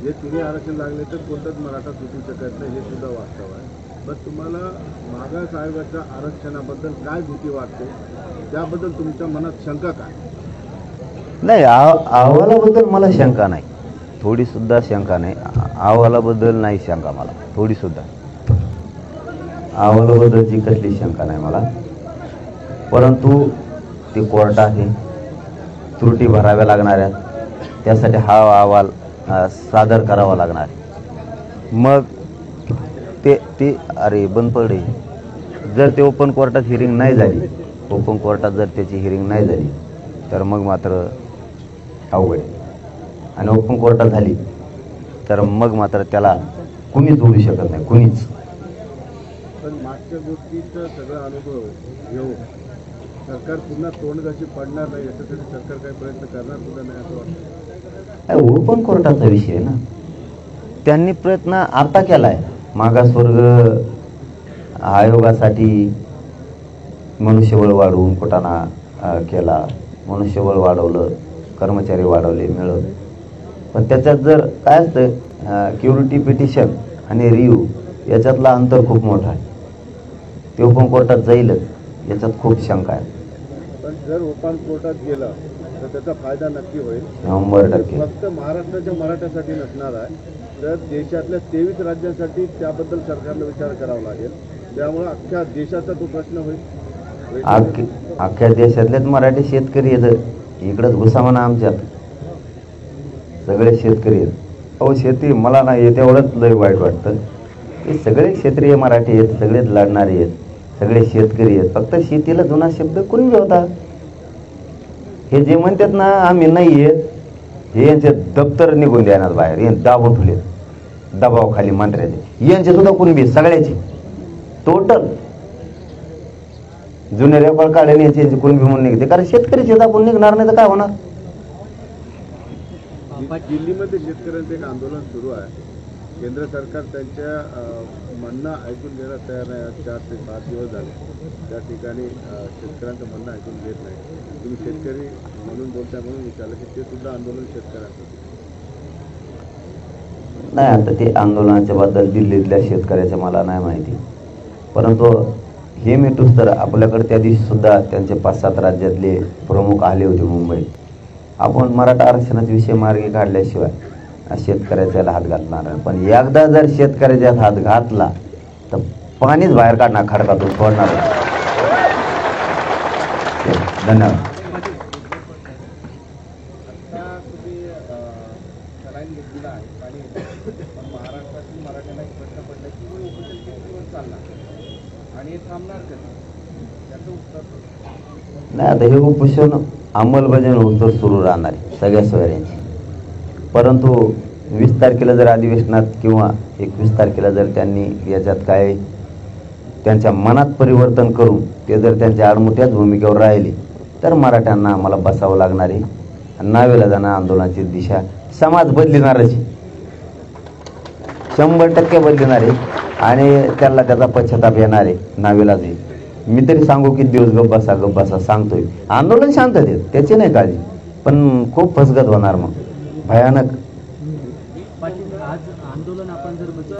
जे तिन्ही आरक्षण लागले तर कोणताच मराठा सुटू शकत नाही हे सुद्धा वास्तव आहे. पण तुम्हाला मागास आयोगाच्या आरक्षणाबद्दल काय भीती वाटते, त्याबद्दल तुमच्या मनात शंका काय? नाही अहवालाबद्दल मला शंका नाही, थोडी सुद्धा शंका नाही. अहवालाबद्दल नाही शंका मला, थोडी सुद्धा अहवालाबद्दलची कसली शंका नाही मला. परंतु ते कोर्ट आहे, त्रुटी भराव्या लागणार आहेत, त्यासाठी हा अहवाल सादर करावा लागणार. मग ते अरे बंद पडे. जर ते ओपन कोर्टात हिअरिंग नाही झाली, ओपन कोर्टात जर त्याची हिअरिंग नाही झाली तर मग मात्र अवघड. आणि ओपन कोर्टात झाली तर मग मात्र त्याला कुणीच बोलू शकत नाही, कुणीच. पण मागच्या गोष्टीचा सगळा अनुभव घेऊन सरकार पुन्हा तोंडघाशी पडणार नाही याच्यासाठी सरकार काही प्रयत्न करणार सुद्धा नाही असं वाटतं. ओपन कोर्टाचा विषय ना, त्यांनी प्रयत्न आता केलाय. मागासवर्ग आयोगासाठी मनुष्यबळ वाढवून कुटाणा केला, मनुष्यबळ वाढवलं, कर्मचारी वाढवले मिळवले. पण त्याच्यात जर काय असतं क्युरिटी पिटिशन आणि रिव्ह्यू याच्यातला अंतर खूप मोठा आहे. ते ओपन कोर्टात जाईलच याच्यात खूप शंका आहे. पण जर ओपन कोर्टात गेला तर त्याचा फायदा नक्की होईल, 100%. फक्त महाराष्ट्राच्या मराठ्यासाठी नसणार आहे, तर देशातल्या 23 राज्यांसाठी त्याबद्दल सरकारला विचार करावा लागेल. त्यामुळे अख्ख्या देशाचा तो प्रश्न होईल. अख्ख्या देशातलेच मराठी शेतकरी आहेत. इकडंच घुसा म्हणा आमच्यात सगळे शेतकरी आहेत. अहो शेती मला नाही येत एवढंच लय वाईट वाटतं. हे सगळे क्षेत्रीय मराठी आहेत, सगळेच लढणारे आहेत, सगळे शेतकरी आहेत. फक्त शेतीला जुना शब्द कुणबी होता. हे जे म्हणतात ना आम्ही नाही येत हे यांचे दप्तर निघून द्यायला बाहेर, हे दाबून ठेवले दबावाखाली मंत्र्याचे, यांचे सुद्धा कुणबी सगळ्याची टोटल जुने रेकॉर्ड काढले यांची कुणबी म्हणून निघते, कारण शेतकरी दाबून निघणार नाही तर काय होणार. दिल्लीमध्ये शेतकऱ्यांचं एक आंदोलन सुरू आहे. केंद्र सरकार त्यांच्या म्हणणं ऐकून घेण्यास तयार नाही. 4 ते 5 दिवस झाले त्या ठिकाणी शेतकऱ्यांचं म्हणणं ऐकून घेत नाही. तुम्ही शेतकरी म्हणून बोलताय म्हणून विचारलं की ते सुद्धा आंदोलन शेतकऱ्यांचं नाही. आता ते आंदोलनाच्या बद्दल दिल्लीतल्या शेतकऱ्याच्या मला नाही माहिती, परंतु हे मिठूस तर आपल्याकडे त्या दिवशी सुद्धा त्यांचे 5-7 राज्यातले प्रमुख आले होते मुंबईत. आपण मराठा आरक्षणाचा विषय मार्गी काढल्याशिवाय शेतकऱ्याच्या हात घालणार नाही. पण एकदा जर शेतकऱ्याच्या हात घातला तर पाणीच बाहेर काढणार, खडकातून सोडणार. धन्यवाद. आता तुम्ही सलाईन घेतलेला आहे पाणी येतं, पण महाराष्ट्रातील मराठ्यांना एक प्रश्न पडला की उपोषण किती दिवस चालणार आणि हे थांबणार कधी, त्याचं उत्तर नाही. आता हे उपोषण अंमलबजावणी उत्तर सुरू राहणार आहे सगळ्या सोयऱ्यांची, परंतु 20 तारखेला जर अधिवेशनात किंवा 21 तारखेला जर त्यांनी याच्यात काय त्यांच्या मनात परिवर्तन करून ते जर त्यांच्या आडमुठ्याच भूमिकेवर राहिले तर मराठ्यांना आम्हाला बसावं लागणार आहे. नावेला जाणार आंदोलनाची दिशा समाज बदलणारच, 100% बदलणार आहे आणि त्याला त्याचा पश्चाताप येणार आहे. नावेला जाईल. मी तरी सांगू की दिवस गप बसा सांगतोय. आंदोलन शांततेत त्याची नाही काळजी, पण खूप फसगत होणार मग भयानक. पाटील, आज आंदोलन आपण जर बघितलं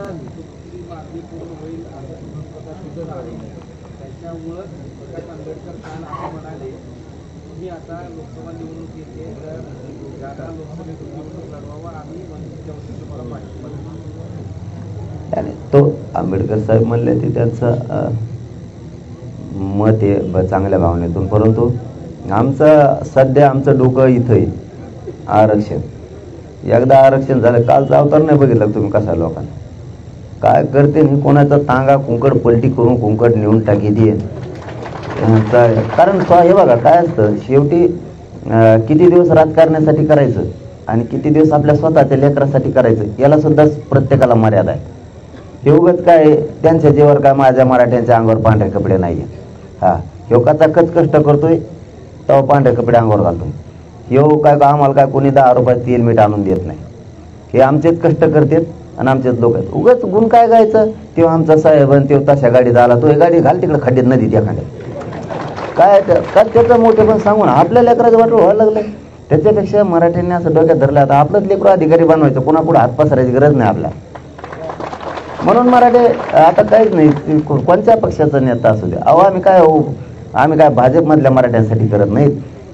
मागणी पूर्ण होईल असं सिद्ध झाले, त्याच्यामुळं प्रकाश आंबेडकर काल असं म्हणाले तुम्ही आता लोकसभा निवडणूक येते तर ज्यादा लोकसभेतून निवडणूक लढवावं आम्ही वंचितच्या वतीने तुम्हाला पाठिंबा देऊ. आणि तो आंबेडकर साहेब म्हणले ते त्यांचं मत आहे चांगल्या भावनेतून, परंतु सध्या आमचं डोकं इथं आहे आरक्षण. एकदा आरक्षण झालं, कालचा अवतार नाही बघितला तुम्ही कसा लोकांना काय करते, मी कोणाचा तांगा कुंकड पलटी करून कुंकड नेऊन टाकी दे. कारण हे बघा काय असतं, शेवटी किती दिवस राजकारणासाठी करायचं आणि किती दिवस आपल्या स्वतःच्या लेकरासाठी करायचं याला सुद्धा प्रत्येकाला मर्यादा आहे. हे उगाच काय त्यांच्या जीवावर काय माझ्या मराठ्यांच्या अंगावर पांढरे कपडे नाही. हा ह्यो कचाकच कष्ट करतोय तेव्हा पांढरे कपडे अंगावर घालतोय. ह्यो काय आम्हाला काय कोणी 10 रुपयात तेल मीठ आणून देत नाही. हे आमचेच कष्ट करतात आणि आमचेच लोक आहेत. उगाच गुण काय गायचं, तेव्हा आमचा साहेब आणि तेव्हा तशा गाडीत आला, तो गाडी घाल तिकडे खड्डीत नदीत एखाद्या काय का त्याचं मोठे पण सांगून आपल्या लेकराचं वाटलं व्हायला लागलं. त्याच्यापेक्षा मराठ्यांनी असं डोक्यात धरलं आता आपलंच लेकरं अधिकारी बनवायचं, पुन्हा हात पसरायची गरज नाही आपल्या. म्हणून मराठे आता काहीच नाही, कोणत्या पक्षाचा नेता असू द्या. अहो आम्ही काय भाजपमधल्या मराठ्यांसाठी करत नाहीत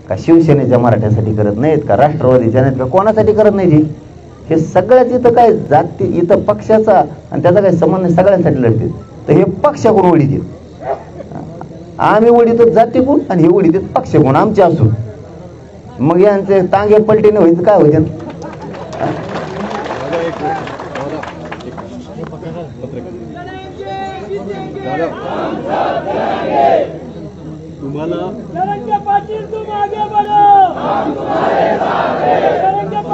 का, शिवसेनेच्या मराठ्यांसाठी करत नाहीत का, राष्ट्रवादीच्या नाहीत का, कोणासाठी करत नाही. हे सगळ्याच इथं काय जाती इथं पक्षाचा आणि त्याचा काही संबंध नाही, सगळ्यांसाठी लढतील. तर हे पक्षाकडून ओढीतील, आम्ही ओढीतो जातीकून आणि हे ओढीतील पक्षाकडून आमचे असून. मग यांचे तांगे पलटीने व्हायचं काय होते. तुम्हाला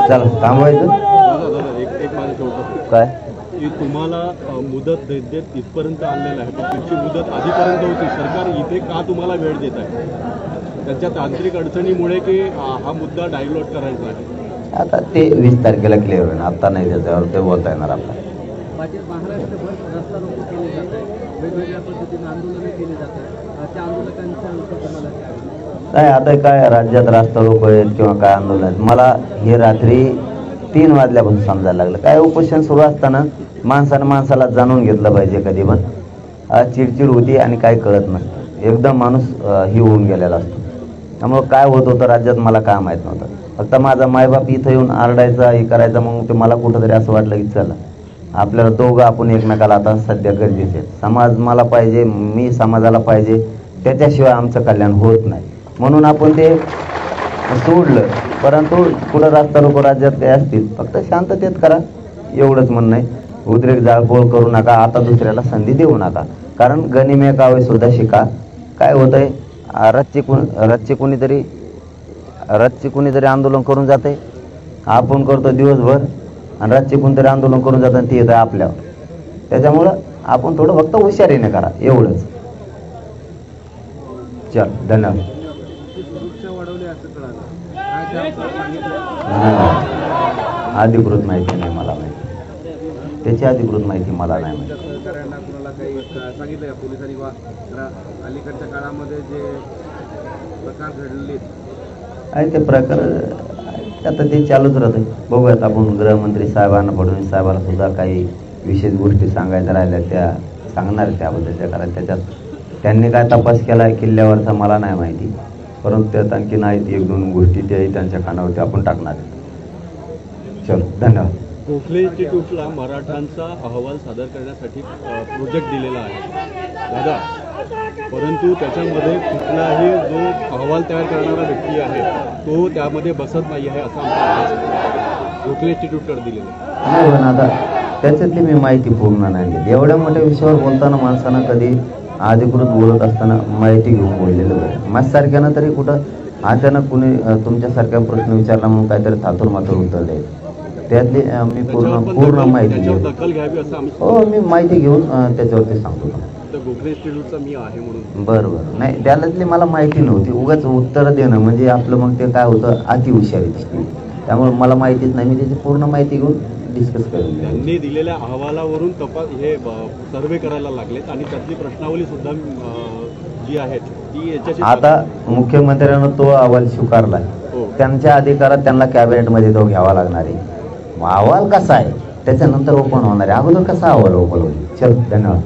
चला थांबवायचं काय की तुम्हाला मुदत देत इथपर्यंत आणलेलं आहे, पण तुमची मुदत आधीपर्यंत होती. सरकार इथे का तुम्हाला वेळ देत आहे? त्याच्या तांत्रिक अडचणीमुळे की हा मुद्दा डायव्हर्ट करायचा आहे? आता ते 20 तारखेला क्लिअर होईल, आता नाही त्याच्यावर ते बोलता येणार आपल्याला. पाटील, महाराष्ट्रभर रस्ता रोको केले जात आहे, वेगवेगळ्या पद्धतीने आंदोलनं केली जात आहेत. त्या आंदोलकांच्या तुम्हाला नाही आता काय राज्यात रास्ता रोको आहेत किंवा काय आंदोलन आहेत, मला हे रात्री 3 वाजल्यापासून समजायला लागलं. काय उपोषण सुरू असताना माणसाला जाणून घेतलं पाहिजे. कधी पण चिडचिड होती आणि काय कळत नसतं, एकदम माणूस ही होऊन गेलेला असतो. त्यामुळं काय होत होतं राज्यात मला काय माहीत नव्हतं. फक्त माझा मायबाप इथं येऊन आरडायचा हे करायचा, मग ते मला कुठंतरी असं वाटलं की चला आपल्याला दोघं आपण एकमेकाला आता सध्या गरजेचे आहेत. समाज मला पाहिजे, मी समाजाला पाहिजे, त्याच्याशिवाय आमचं कल्याण होत नाही. म्हणून आपण ते सोडलं. परंतु पुढं रास्ता रोको राज्यात काय असतील फक्त शांततेत करा एवढंच म्हणणं आहे. उद्रेक जाळपोळ करू नका, आता दुसऱ्याला संधी देऊ नका. कारण गनिमे कावे सुद्धा शिका. काय होतंय, रथची कुणीतरी आंदोलन करून जाते आपण करतो दिवसभर आणि रातचे कोणतरी आंदोलन करून जातात ते येतं आपल्यावर. त्याच्यामुळं आपण थोडं फक्त हुशारीने करा एवढंच. चल धन्यवाद. सुरक्षा वाढवली असं कळालं काय ते आपल्याला सांगितलं? अधिकृत माहिती नाही मला माहिती, त्याची अधिकृत माहिती मला नाही माहिती. तुमच्या सहकाऱ्यांना कुणाला काही सांगितलं का पोलिसांनी वा अलीकडच्या काळामध्ये जे प्रकार घडले आहे ते प्रकार आता ते चालूच राहतं. बघूयात आपण गृहमंत्री साहेबांना, फडणवीस साहेबांना सुद्धा काही विशेष गोष्टी सांगायच्या राहिल्या त्या सांगणार त्याबद्दलच्या, कारण त्याच्यात त्यांनी काय तपास केला आहे किल्ल्यावरचा मला नाही माहिती, परंतु त्यात आणखी नाही एक दोन गोष्टी त्याही त्यांच्या कानावरती आपण टाकणार. चलो धन्यवाद. गोखले इन्स्टिट्यूटला मराठांचा अहवाल सादर करण्यासाठी प्रोजेक्ट दिलेला आहे दादा, परंतु त्याच्यामध्ये कुठलाही जो अहवाल तयार करणारा व्यक्ती आहे तो त्यामध्ये बसत नाही आहे असा आमचा आवाज आहे. गोखले इन्स्टिट्यूटकडे दिलेला आहे. नाही पण आता त्याच्यातली मी माहिती पूर्ण नाही घेतली. एवढ्या मोठ्या विषयावर बोलताना माणसानं कधी अधिकृत बोलत असताना माहिती घेऊन बोललेलं बरं. माझ्यासारख्यानं तरी कुठं अचानक कुणी तुमच्यासारख्या प्रश्न विचारला म्हणून काहीतरी थातूर मातूर उत्तर द्यायचं. त्यातली मी पूर्ण माहिती त्याच्यावर घेऊ. दखल घ्यावी असं आम्ही हो मी माहिती घेऊन त्याच्यावरती सांगतो. तर गोखले इन्स्टिट्यूटचा मी आहे म्हणून बरं बरं. नाही त्यातली मला माहिती नव्हती. उगाच उत्तर देणं म्हणजे आपलं मग ते काय होतं अतिहुशारी दिसते. त्यामुळे मला माहितीच नाही. मी त्याची पूर्ण माहिती घेऊन डिस्कस करेन. त्यांनी दिलेल्या अहवालावरून तपास हे सर्वे करायला लागलेत आणि त्यातली प्रश्नावली सुद्धा जी आहेत ती याच्याशी आता मुख्यमंत्र्यांना तो अहवाल स्वीकारला. हो. त्यांच्या अधिकारात त्यांना कॅबिनेटमध्ये तो घ्यावा लागणार आहे. मग अहवाल कसा आहे त्याच्यानंतर ओपन होणार आहे. अगोदर कसा अहवाल ओपन होईल. चल धन्यवाद.